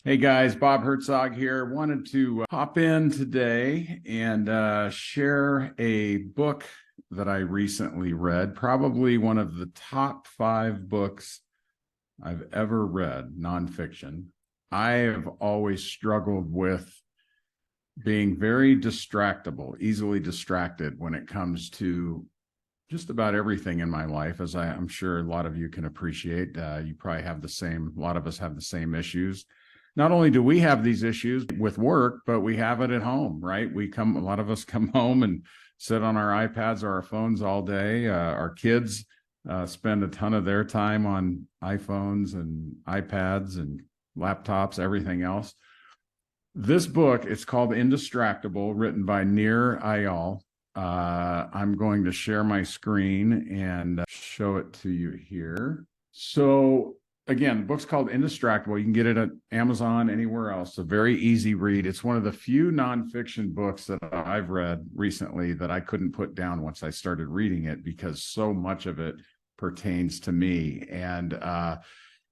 Hey guys, Bob Hertzog here. Wanted to hop in today and share a book that I recently read, probably one of the top 5 books I've ever read, nonfiction. I have always struggled with being very distractible, easily distracted when it comes to just about everything in my life, as I'm sure a lot of you can appreciate. You probably have a lot of us have the same issues. Not only do we have these issues with work, but we have it at home, right? A lot of us come home and sit on our iPads or our phones all day. Our kids spend a ton of their time on iPhones and iPads and laptops, everything else. This book, it's called Indistractable, written by Nir Eyal. I'm going to share my screen and show it to you here. So again, the book's called Indistractable. You can get it at Amazon, anywhere else. A very easy read. It's one of the few nonfiction books that I've read recently that I couldn't put down once I started reading it, because so much of it pertains to me. And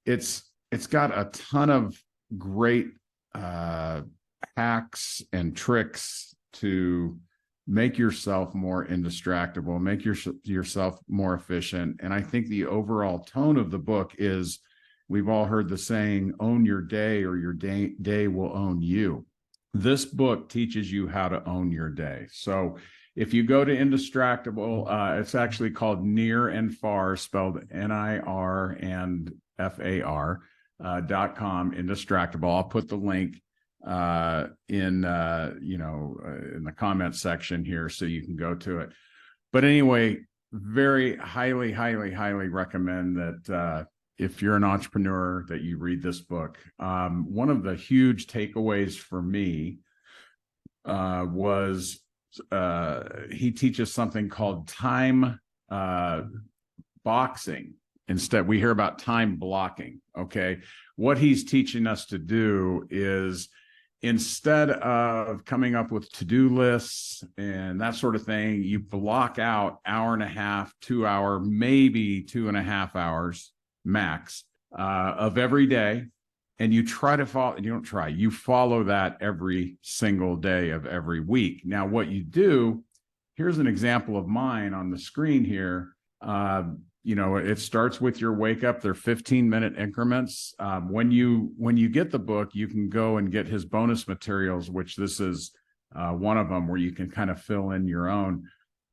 it's got a ton of great hacks and tricks to make yourself more indistractable, make yourself more efficient. And I think the overall tone of the book is, we've all heard the saying, own your day or your day will own you. This book teaches you how to own your day. So if you go to Indistractable, it's actually called Nir and Far, spelled N-I-R and F-A-R, .com, Indistractable. I'll put the link in the comment section here so you can go to it. But anyway, very highly recommend that if you're an entrepreneur, that you read this book. One of the huge takeaways for me was he teaches something called time boxing. Instead, we hear about time blocking. Okay. What he's teaching us to do is, instead of coming up with to-do lists and that sort of thing, you block out 1.5 hours, 2 hour, maybe 2.5 hours max of every day. And you try to follow, you follow that every single day of every week. Now, what you do, here's an example of mine on the screen here. It starts with your wake up. They're 15-minute increments. When you get the book, you can go and get his bonus materials, which this is one of them, where you can kind of fill in your own.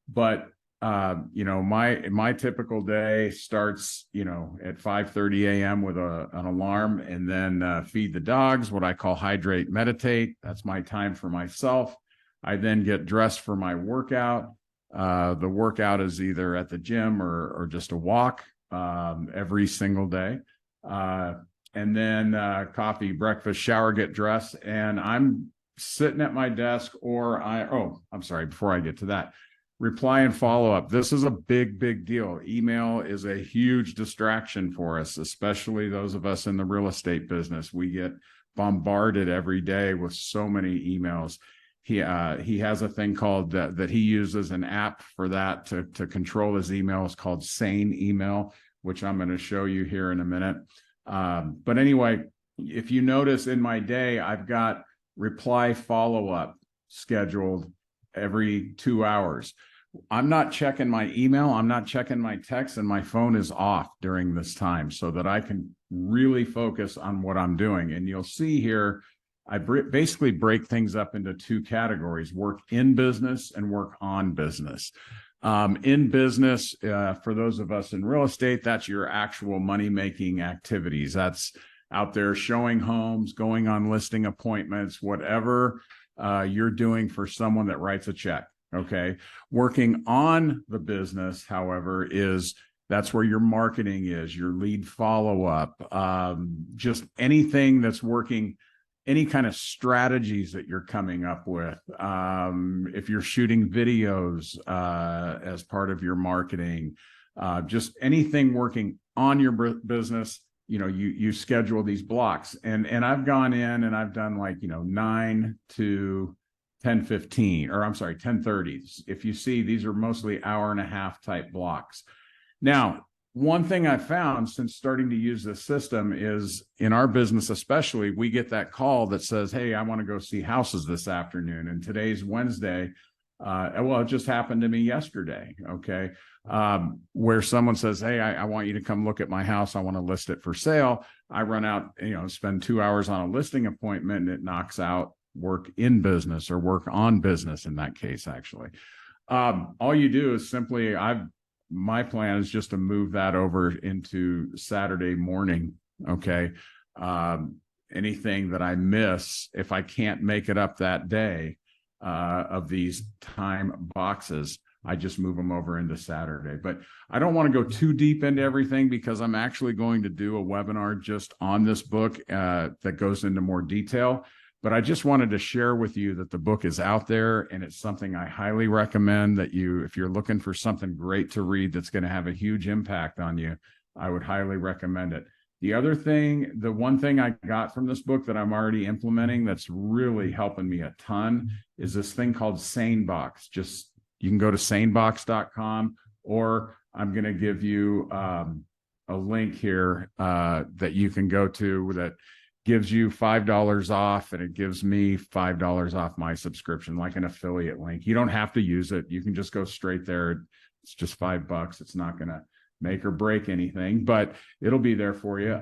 But my typical day starts at 5:30 a.m. with an alarm, and then feed the dogs, what I call hydrate, meditate. That's my time for myself. I then get dressed for my workout. The workout is either at the gym or just a walk every single day. And then coffee, breakfast, shower, get dressed. And I'm sitting at my desk, before I get to that, reply and follow up. This is a big deal. Email is a huge distraction for us, especially those of us in the real estate business. We get bombarded every day with so many emails. He has a thing called that he uses an app for that to control his emails, called Sane Email, which I'm going to show you here in a minute. But anyway, if you notice in my day, I've got reply follow-up scheduled every 2 hours. I'm not checking my email. I'm not checking my text, and my phone is off during this time so that I can really focus on what I'm doing. And you'll see here, I basically break things up into 2 categories: work in business and work on business. In business, for those of us in real estate, that's your actual money-making activities. That's out there showing homes, going on listing appointments, whatever you're doing for someone that writes a check. Okay. Working on the business, however, that's where your marketing is, your lead follow-up, just anything that's working, any kind of strategies that you're coming up with. If you're shooting videos as part of your marketing, just anything working on your business, you schedule these blocks. And I've gone in and I've done 9 to 10:15, or I'm sorry, 10:30. If you see, these are mostly 1.5 hour type blocks. Now, one thing I found since starting to use this system is in our business, especially, we get that call that says, hey, I want to go see houses this afternoon. And today's Wednesday. Well, it just happened to me yesterday. Okay. Where someone says, hey, I want you to come look at my house. I want to list it for sale. I run out, spend 2 hours on a listing appointment, and it knocks out work in business or work on business in that case, actually. All you do is simply, my plan is just to move that over into Saturday morning. Okay. Anything that I miss, if I can't make it up that day, of these time boxes, I just move them over into Saturday. But I don't want to go too deep into everything because I'm actually going to do a webinar just on this book that goes into more detail. But I just wanted to share with you that the book is out there, and it's something I highly recommend that if you're looking for something great to read that's going to have a huge impact on you, I would highly recommend it. The other thing, the one thing I got from this book that I'm already implementing that's really helping me a ton is this thing called SaneBox. You can go to sanebox.com, or I'm going to give you a link here that you can go to that gives you $5 off, and it gives me $5 off my subscription, like an affiliate link. You don't have to use it. You can just go straight there. It's just $5. It's not going to make or break anything, but it'll be there for you.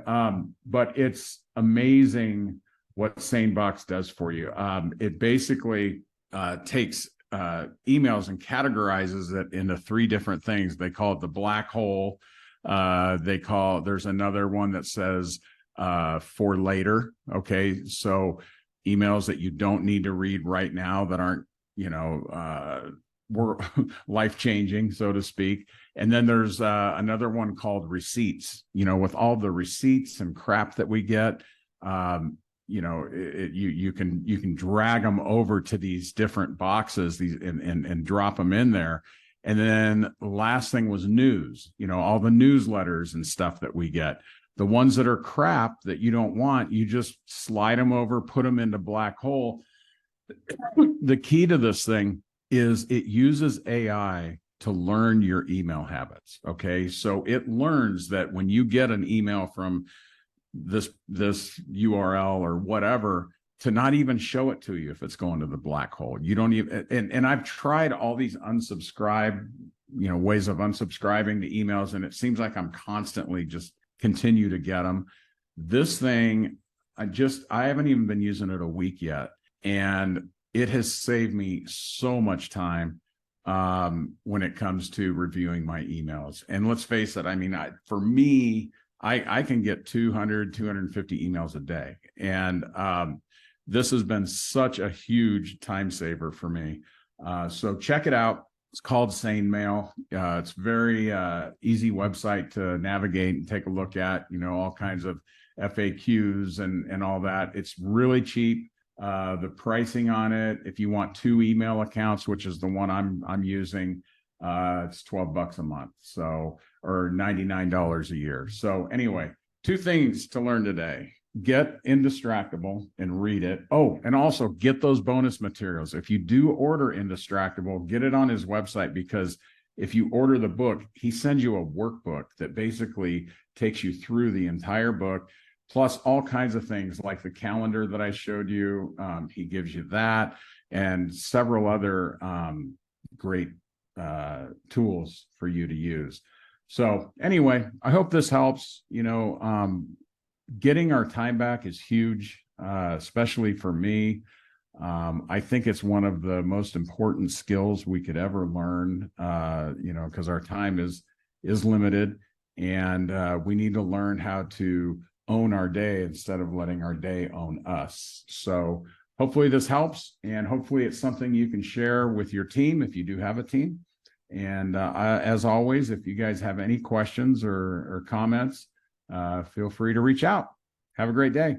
But it's amazing what SaneBox does for you. It basically takes emails and categorizes it into 3 different things. They call it the black hole. There's another one that says for later. Okay. So emails that you don't need to read right now that aren't, were life-changing, so to speak. And then there's another one called receipts, with all the receipts and crap that we get, you can drag them over to these different boxes, and drop them in there. And then the last thing was news, all the newsletters and stuff that we get. The ones that are crap that you don't want, you just slide them over, put them into black hole. The key to this thing is it uses AI to learn your email habits. Okay. So it learns that when you get an email from this URL or whatever, to not even show it to you if it's going to the black hole. You don't even, and I've tried all these unsubscribe, ways of unsubscribing to emails, and it seems like I'm constantly just continue to get them. This thing, I haven't even been using it a week yet, and it has saved me so much time when it comes to reviewing my emails. And let's face it, for me, I can get 200, 250 emails a day. And this has been such a huge time saver for me. So check it out. It's called Sane Mail. It's very easy website to navigate and take a look at, all kinds of FAQs and all that. It's really cheap. The pricing on it, if you want 2 email accounts, which is the one I'm using, it's $12 a month. So, or $99 a year. So anyway, 2 things to learn today. Get Indistractable and read it. Oh, and also get those bonus materials. If you do order Indistractable, get it on his website, because if you order the book, he sends you a workbook that basically takes you through the entire book, plus all kinds of things like the calendar that I showed you. He gives you that and several other great tools for you to use. So anyway, I hope this helps. Getting our time back is huge, especially for me. I think it's one of the most important skills we could ever learn, because our time is limited, and we need to learn how to own our day instead of letting our day own us. So hopefully this helps, and hopefully it's something you can share with your team if you do have a team. And as always, if you guys have any questions or comments, feel free to reach out. Have a great day.